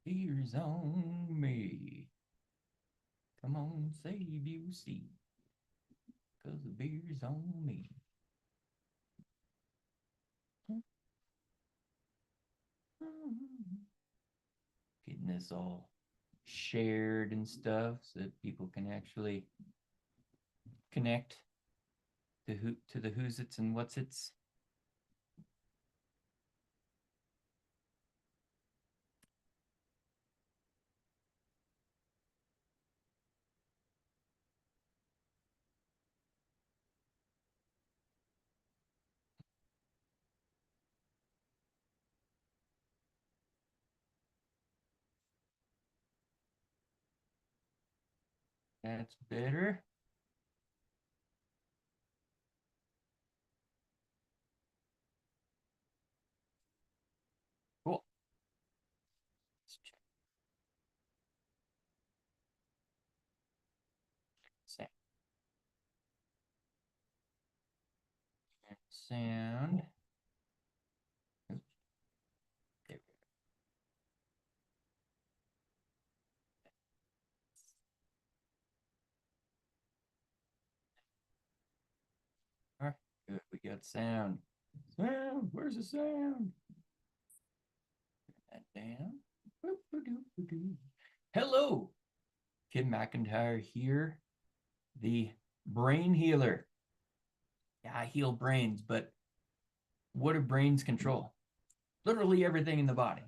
Beers on me. Come on, save you seat, 'cause the beer's on me. Getting this all shared and stuff so that people can actually connect to the who's its and what's its. That's better. Cool. Let's check sound. Sound. There we go. All right, good. We got sound. Sound. Where's the sound? Turn that down. Hello, Kim McIntyre here, the brain healer. Yeah, I heal brains, but what do brains control? Literally everything in the body.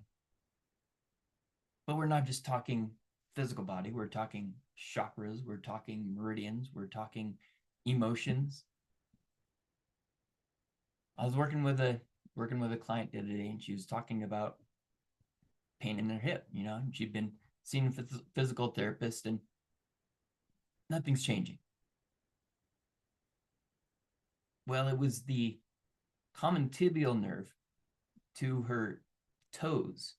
But we're not just talking physical body, we're talking chakras, we're talking meridians, we're talking emotions. I was working with a client the other day, and she was talking about pain in her hip. She'd been seeing a physical therapist, and nothing's changing. Well, it was the common tibial nerve to her toes,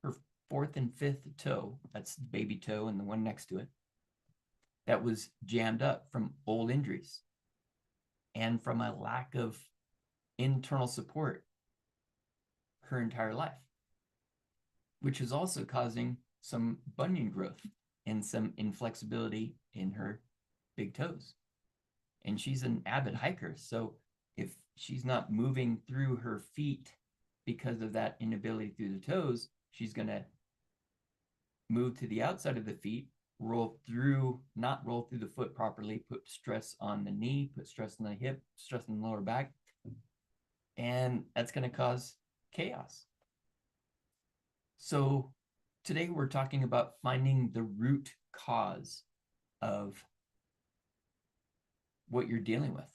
her fourth and fifth toe, that's the baby toe and the one next to it, that was jammed up from old injuries and from a lack of internal support her entire life, which is also causing some bunion growth and some inflexibility in her big toes. And she's an avid hiker. So if she's not moving through her feet because of that inability through the toes, she's going to move to the outside of the feet, not roll through the foot properly, put stress on the knee, put stress on the hip, stress on the lower back. And that's going to cause chaos. So today we're talking about finding the root cause of what you're dealing with.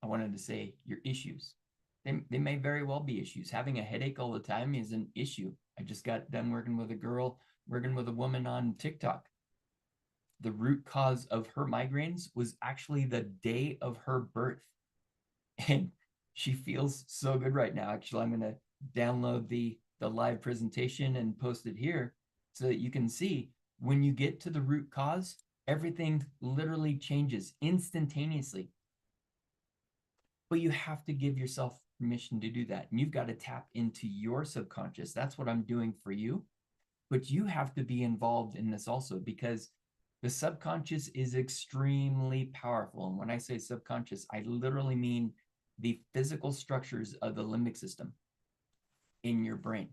I wanted to say your issues. They may very well be issues. Having a headache all the time is an issue. I just got done working with a woman on TikTok. The root cause of her migraines was actually the day of her birth. And she feels so good right now. Actually, I'm going to download the live presentation and post it here so that you can see when you get to the root cause, everything literally changes instantaneously. But you have to give yourself permission to do that. And you've got to tap into your subconscious. That's what I'm doing for you. But you have to be involved in this also, because the subconscious is extremely powerful. And when I say subconscious, I literally mean the physical structures of the limbic system in your brain.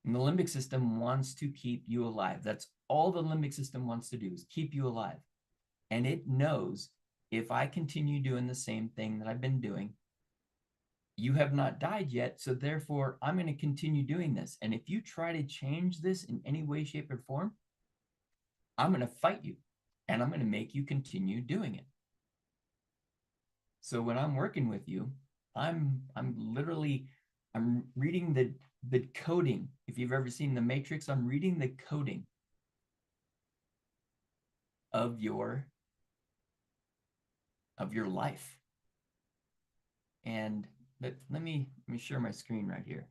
And the limbic system wants to keep you alive. That's all the limbic system wants to do, is keep you alive. And it knows, if I continue doing the same thing that I've been doing, you have not died yet. So therefore, I'm going to continue doing this. And if you try to change this in any way, shape, or form, I'm going to fight you, and I'm going to make you continue doing it. So when I'm working with you, I'm reading the coding. If you've ever seen The Matrix, I'm reading the coding of your life. And let me share my screen right here.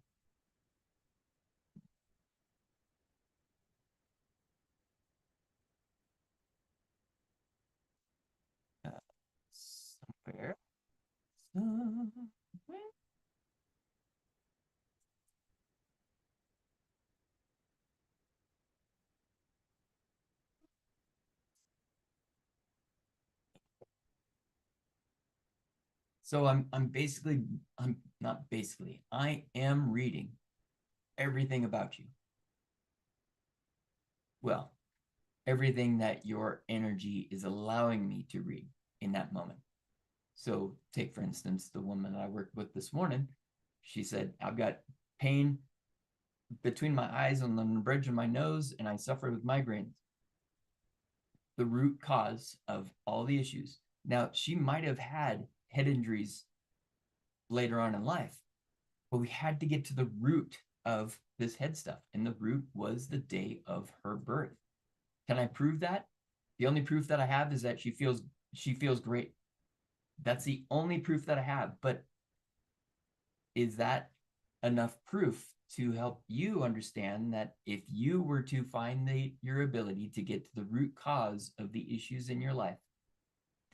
Somewhere. Somewhere. So I'm not basically, I am reading everything about you. Well, everything that your energy is allowing me to read in that moment. So take, for instance, the woman I worked with this morning. She said, I've got pain between my eyes and the bridge of my nose, and I suffer with migraines. The root cause of all the issues. Now, she might have had head injuries later on in life, but we had to get to the root of this head stuff. And the root was the day of her birth. Can I prove that? The only proof that I have is that she feels great. That's the only proof that I have. But is that enough proof to help you understand that if you were to find your ability to get to the root cause of the issues in your life,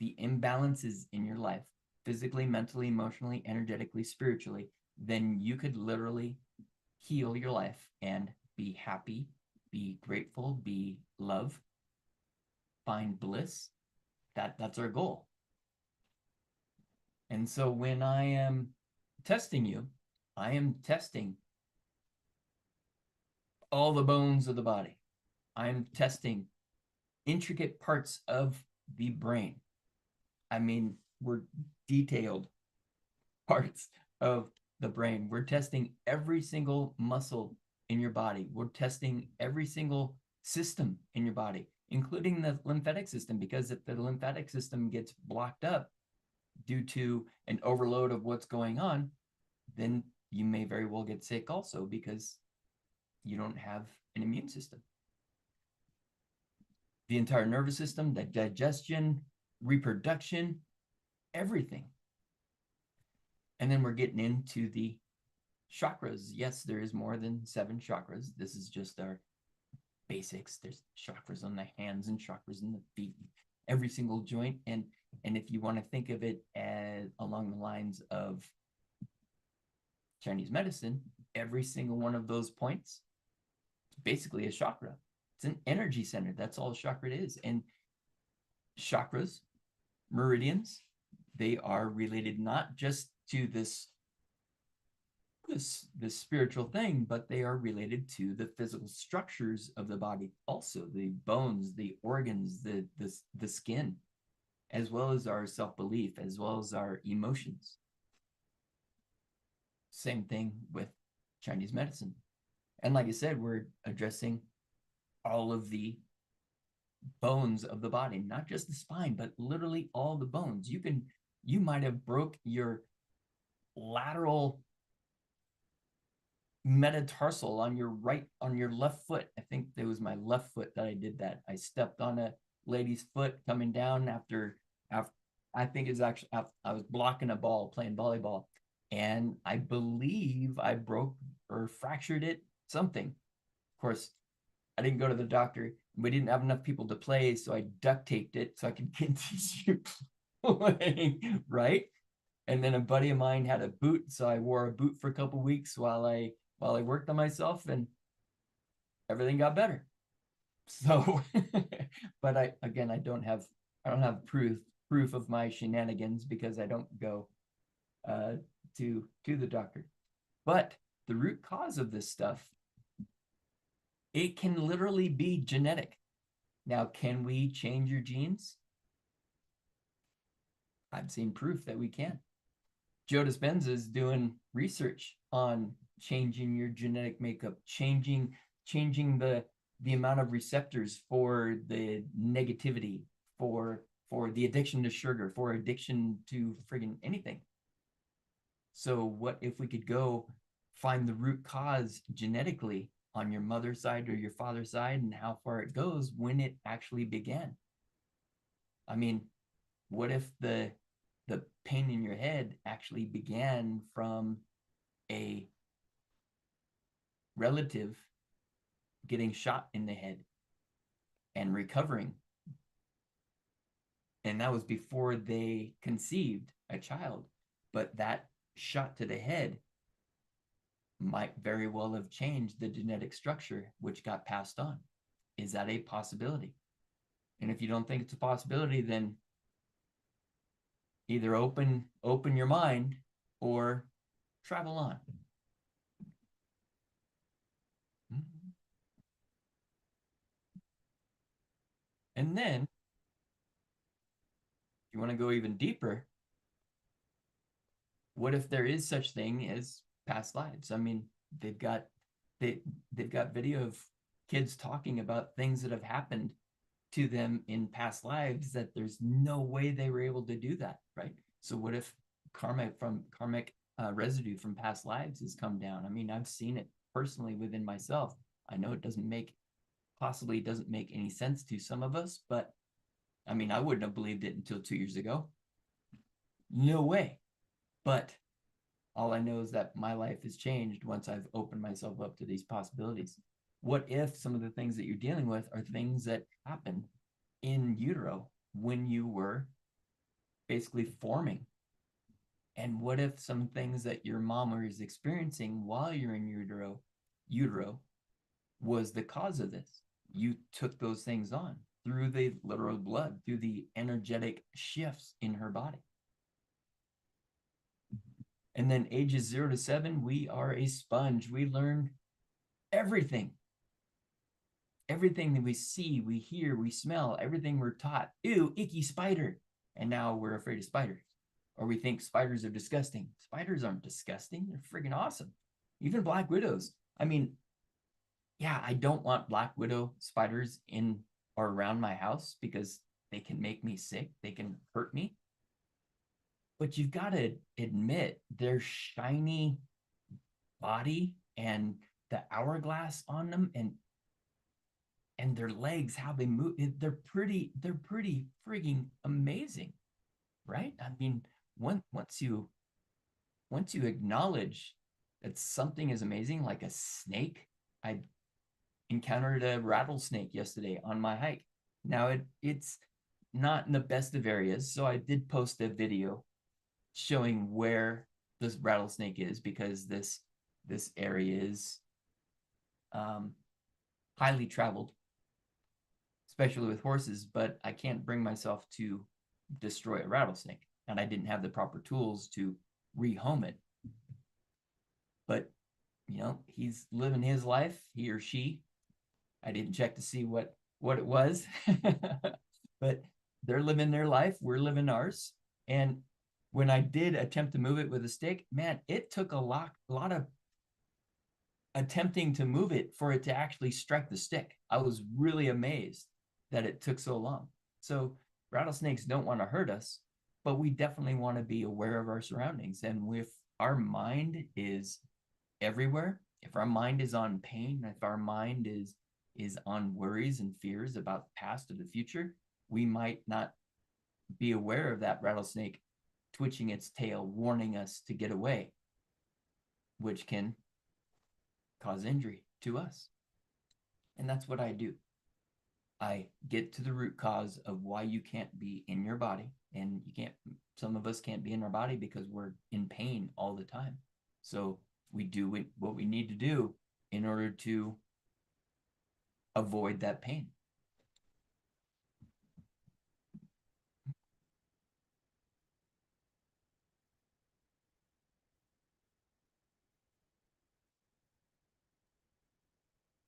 the imbalances in your life, physically, mentally, emotionally, energetically, spiritually, then you could literally heal your life and be happy, be grateful, be love, find bliss. That's our goal. And so when I am testing you, I am testing all the bones of the body. I'm testing intricate parts of the brain. I mean, we're detailed parts of the brain. We're testing every single muscle in your body. We're testing every single system in your body, including the lymphatic system, because if the lymphatic system gets blocked up due to an overload of what's going on, then you may very well get sick also because you don't have an immune system. The entire nervous system, the digestion, reproduction, everything. And then we're getting into the chakras. Yes, there is more than 7 chakras. This is just our basics. There's chakras on the hands and chakras in the feet, every single joint. And if you want to think of it as along the lines of Chinese medicine, every single one of those points is basically a chakra. It's an energy center. That's all a chakra is. And chakras, meridians, they are related not just to this spiritual thing, but they are related to the physical structures of the body, also the bones, the organs, the skin, as well as our self-belief, as well as our emotions. Same thing with Chinese medicine. And like I said, we're addressing all of the bones of the body, not just the spine, but literally all the bones. You might have broke your lateral metatarsal on your left foot. I think it was my left foot that I did that. I stepped on a lady's foot coming down after I think it's actually I was blocking a ball playing volleyball, and I believe I broke or fractured it, something. Of course, I didn't go to the doctor. We didn't have enough people to play, so I duct taped it so I could continue playing, right? And then a buddy of mine had a boot, so I wore a boot for a couple weeks while I worked on myself, and everything got better. So, but I don't have proof of my shenanigans because I don't go to the doctor. But the root cause of this stuff, it can literally be genetic. Now, can we change your genes? I've seen proof that we can. Joe Dispenza is doing research on changing your genetic makeup, changing the amount of receptors for the negativity, for the addiction to sugar, for addiction to friggin' anything. So what if we could go find the root cause genetically on your mother's side or your father's side, and how far it goes, when it actually began? I mean, what if the pain in your head actually began from a relative getting shot in the head and recovering, and that was before they conceived a child, but that shot to the head might very well have changed the genetic structure which got passed on? Is that a possibility? And if you don't think it's a possibility, then Either open your mind or travel on. And then you want to go even deeper, what if there is such thing as past lives? I mean, they've got they they've got video of kids talking about things that have happened to them in past lives that there's no way they were able to do that, right? So what if karmic residue from past lives has come down? I mean, I've seen it personally within myself. I know it doesn't make any sense to some of us, but I mean, I wouldn't have believed it until 2 years ago. No way. But all I know is that my life has changed once I've opened myself up to these possibilities. What if some of the things that you're dealing with are things that happened in utero when you were basically forming? And what if some things that your mom was experiencing while you're in utero was the cause of this? You took those things on through the literal blood, through the energetic shifts in her body. And then ages 0 to 7, we are a sponge. We learn everything. Everything that we see, we hear, we smell, everything we're taught. Ew, icky spider. And now we're afraid of spiders. Or we think spiders are disgusting. Spiders aren't disgusting. They're friggin' awesome. Even black widows. I mean, yeah, I don't want black widow spiders in or around my house because they can make me sick. They can hurt me. But you've got to admit their shiny body and the hourglass on them and their legs, how they move, they're pretty frigging amazing, right? I mean, once you acknowledge that something is amazing, like a snake. I encountered a rattlesnake yesterday on my hike. Now it's not in the best of areas, so I did post a video showing where this rattlesnake is because this area is um, highly traveled, especially with horses. But I can't bring myself to destroy a rattlesnake, and I didn't have the proper tools to rehome it. But he's living his life, he or she. I didn't check to see what it was, but they're living their life. We're living ours. And when I did attempt to move it with a stick, man, it took a lot of attempting to move it for it to actually strike the stick. I was really amazed that it took so long. So rattlesnakes don't want to hurt us, but we definitely want to be aware of our surroundings. And if our mind is everywhere, if our mind is on pain, if our mind is on worries and fears about the past or the future, we might not be aware of that rattlesnake twitching its tail, warning us to get away, which can cause injury to us. And that's what I do. I get to the root cause of why you can't be in your body. And some of us can't be in our body because we're in pain all the time. So we do what we need to do in order to avoid that pain.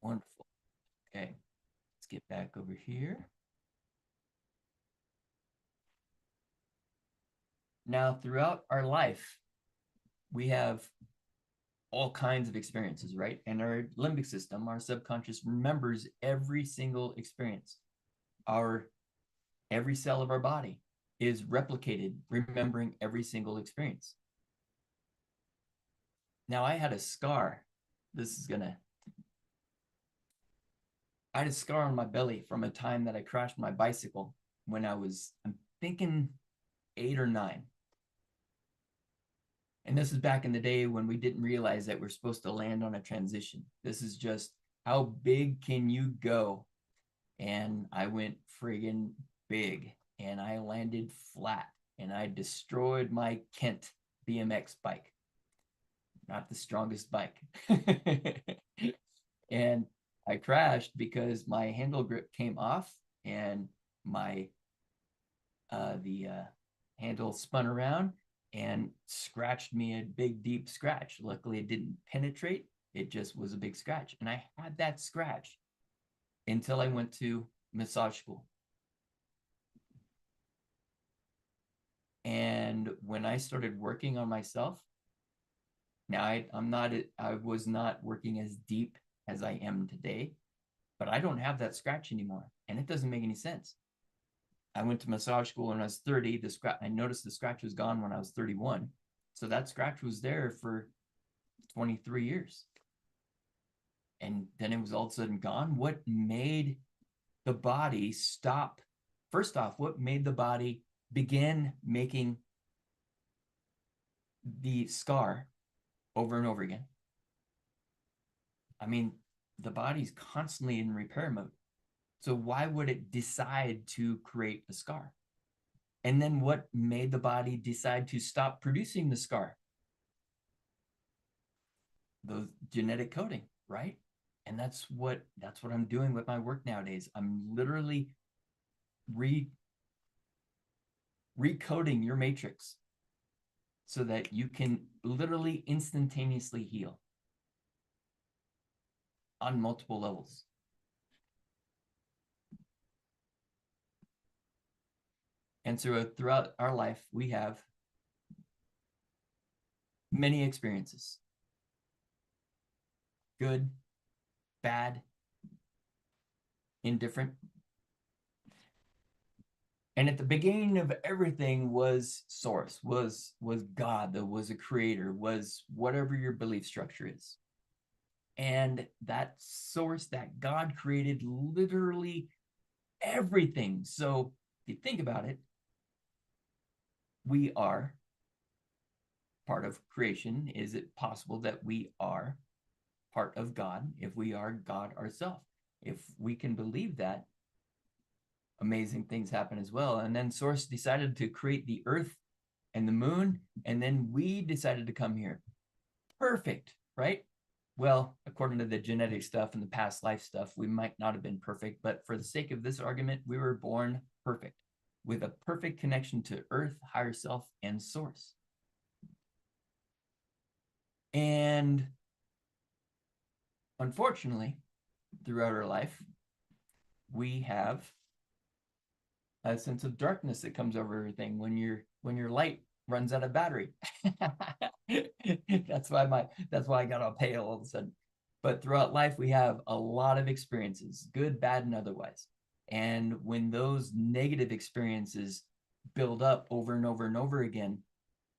Wonderful. Okay, let's get back over here. Now, throughout our life, we have all kinds of experiences, right? And our limbic system, our subconscious, remembers every single experience. Our every cell of our body is replicated, remembering every single experience. Now, I had a scar. This is gonna. I had a scar on my belly from a time that I crashed my bicycle when I'm thinking 8 or 9. And this is back in the day when we didn't realize that we're supposed to land on a transition. This is just how big can you go? And I went friggin' big and I landed flat and I destroyed my Kent BMX bike. Not the strongest bike. And I crashed because my handle grip came off and my the handle spun around and scratched me a big, deep scratch. Luckily, it didn't penetrate. It just was a big scratch. And I had that scratch until I went to massage school. And when I started working on myself, now I was not working as deep as I am today, but I don't have that scratch anymore. And it doesn't make any sense. I went to massage school when I was 30. I noticed the scratch was gone when I was 31. So that scratch was there for 23 years. And then it was all of a sudden gone. What made the body stop? First off, what made the body begin making the scar over and over again? I mean, the body's constantly in repair mode. So why would it decide to create a scar? And then what made the body decide to stop producing the scar? The genetic coding, right? And that's what I'm doing with my work nowadays. I'm literally recoding your matrix so that you can literally instantaneously heal on multiple levels. And so throughout our life, we have many experiences. Good, bad, indifferent. And at the beginning of everything was source, was God, that was a creator, was whatever your belief structure is. And that source, that God created literally everything. So if you think about it, we are part of creation. Is it possible that we are part of God if we are God ourselves? If we can believe that, amazing things happen as well. And then Source decided to create the earth and the moon, and then we decided to come here. Perfect, right? Well, according to the genetic stuff and the past life stuff, we might not have been perfect, but for the sake of this argument, we were born perfect with a perfect connection to earth, higher self, and source. And unfortunately, throughout our life, we have a sense of darkness that comes over everything when your light runs out of battery. that's why I got all pale all of a sudden. But throughout life, we have a lot of experiences, good, bad, and otherwise. And when those negative experiences build up over and over and over again,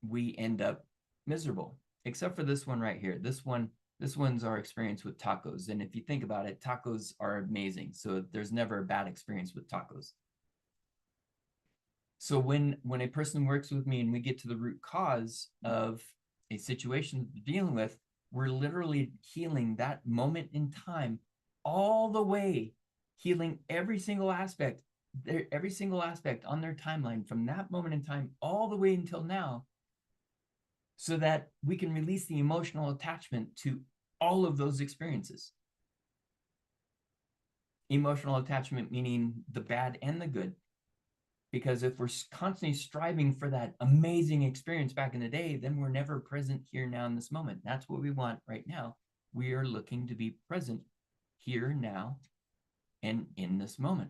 we end up miserable. Except for this one right here. This one's our experience with tacos. And if you think about it, tacos are amazing. So there's never a bad experience with tacos. So when a person works with me and we get to the root cause of a situation that they're dealing with, we're literally healing that moment in time all the way, healing every single aspect on their timeline from that moment in time all the way until now, so that we can release the emotional attachment to all of those experiences. Emotional attachment meaning the bad and the good. Because if we're constantly striving for that amazing experience back in the day, then we're never present here now in this moment. That's what we want right now. We are looking to be present here now and in this moment.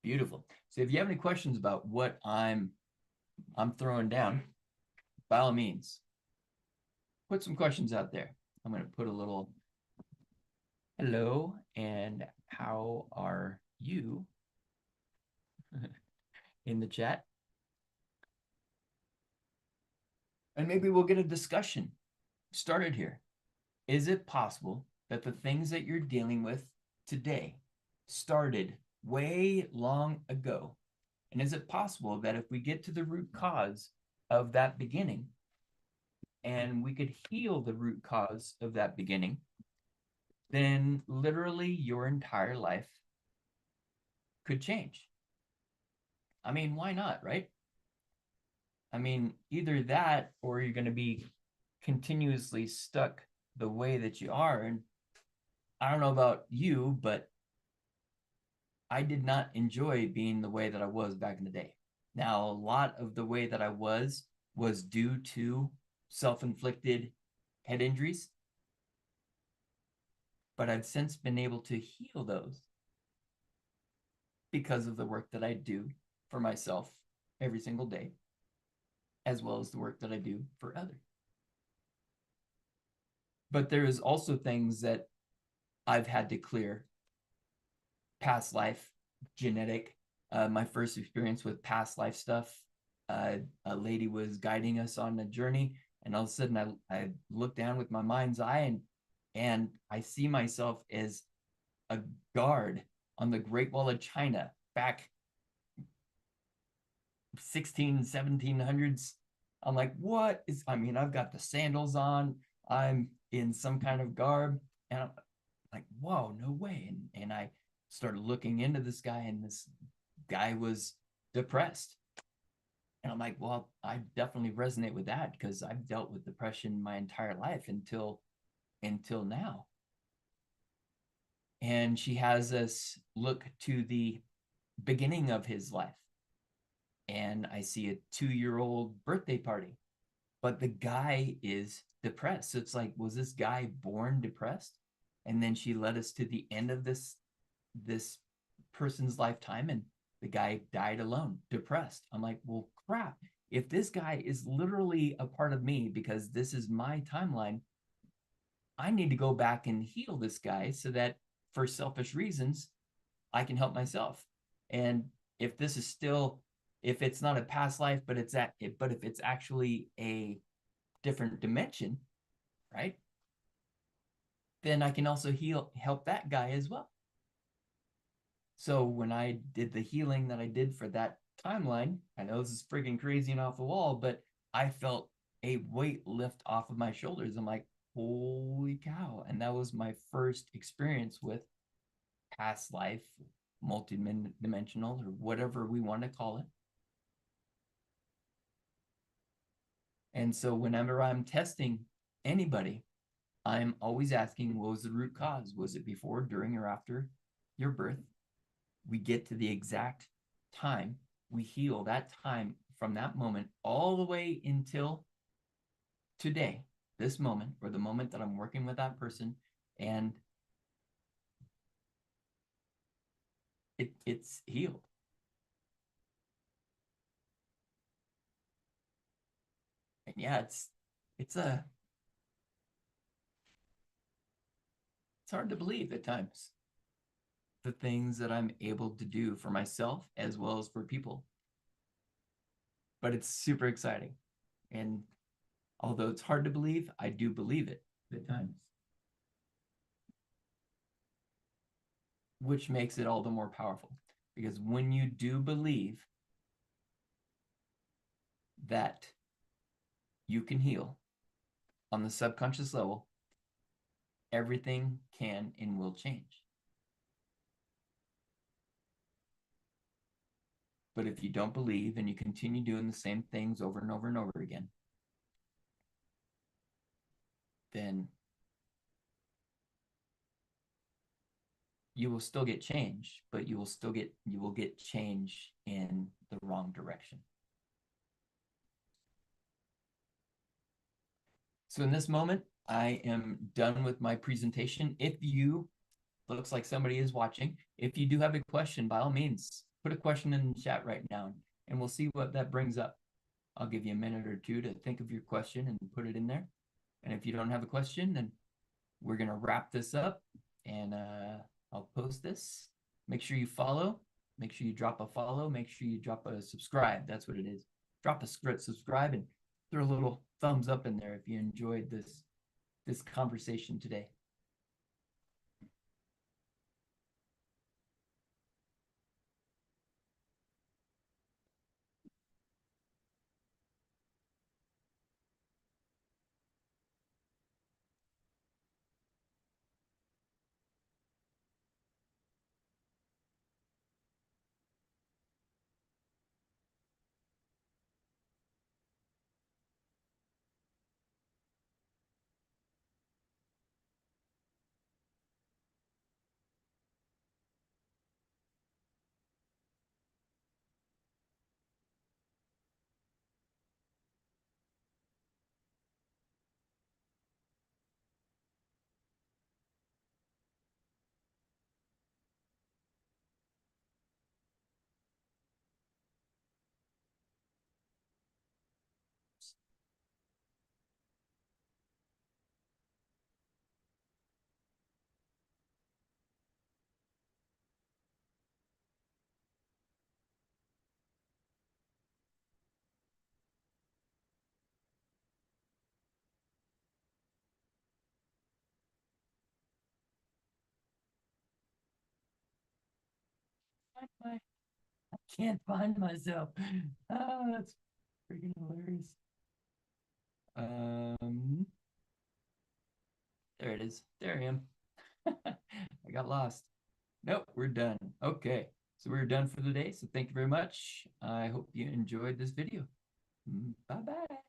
Beautiful. So if you have any questions about what I'm throwing down, by all means, put some questions out there. I'm going to put a little hello and how are you in the chat. And maybe we'll get a discussion started here. Is it possible that the things that you're dealing with today started way long ago? And is it possible that if we get to the root cause of that beginning and we could heal the root cause of that beginning, then literally your entire life could change? I mean, why not, right? I mean, either that or you're going to be continuously stuck the way that you are. And I don't know about you, but I did not enjoy being the way that I was back in the day. Now, a lot of the way that I was due to self-inflicted head injuries, but I've since been able to heal those because of the work that I do for myself every single day, as well as the work that I do for others. But there is also things that I've had to clear: past life, genetic. My first experience with past life stuff, a lady was guiding us on a journey, and all of a sudden I look down with my mind's eye, and I see myself as a guard on the Great Wall of China back 16, 1700s. I'm like, what is, I mean, I've got the sandals on, I'm in some kind of garb, and I'm like, whoa, no way. And I started looking into this guy, and this guy was depressed. And I'm like, well, I definitely resonate with that because I've dealt with depression my entire life until now. And she has us look to the beginning of his life. And I see a 2-year-old birthday party, but the guy is depressed. So it's like, was this guy born depressed? And then she led us to the end of this person's lifetime, and the guy died alone, depressed. I'm like, well, crap. If this guy is literally a part of me because this is my timeline, I need to go back and heal this guy so that for selfish reasons, I can help myself. And if this is still, if it's not a past life, but but if it's actually a different dimension, right? Then I can also help that guy as well. So when I did the healing that I did for that timeline, I know this is freaking crazy and off the wall, but I felt a weight lift off of my shoulders. I'm like, holy cow. And that was my first experience with past life, multi-dimensional, or whatever we want to call it. And so whenever I'm testing anybody, I'm always asking, what was the root cause? Was it before, during, or after your birth? We get to the exact time. We heal that time from that moment all the way until today, this moment, or the moment that I'm working with that person. And it's healed. And yeah, it's a it's hard to believe at times the things that I'm able to do for myself as well as for people. But it's super exciting. And although it's hard to believe, I do believe it at times, which makes it all the more powerful. Because when you do believe that you can heal on the subconscious level, everything can and will change. But if you don't believe and you continue doing the same things over and over and over again, then you will still get change, but you will get change in the wrong direction. So in this moment, I am done with my presentation. If you, looks like somebody is watching, if you do have a question, by all means, put a question in the chat right now, and we'll see what that brings up. I'll give you a minute or two to think of your question and put it in there. And if you don't have a question, then we're going to wrap this up, and I'll post this. Make sure you follow. Make sure you drop a follow. Make sure you drop a subscribe. That's what it is. Drop a subscribe and throw a little thumbs up in there if you enjoyed this conversation today. my, I can't find myself. Oh, that's freaking hilarious. Um, there it is. There I am. I got lost. Nope, we're done. Okay, so we're done for the day. So thank you very much. I hope you enjoyed this video. Bye bye.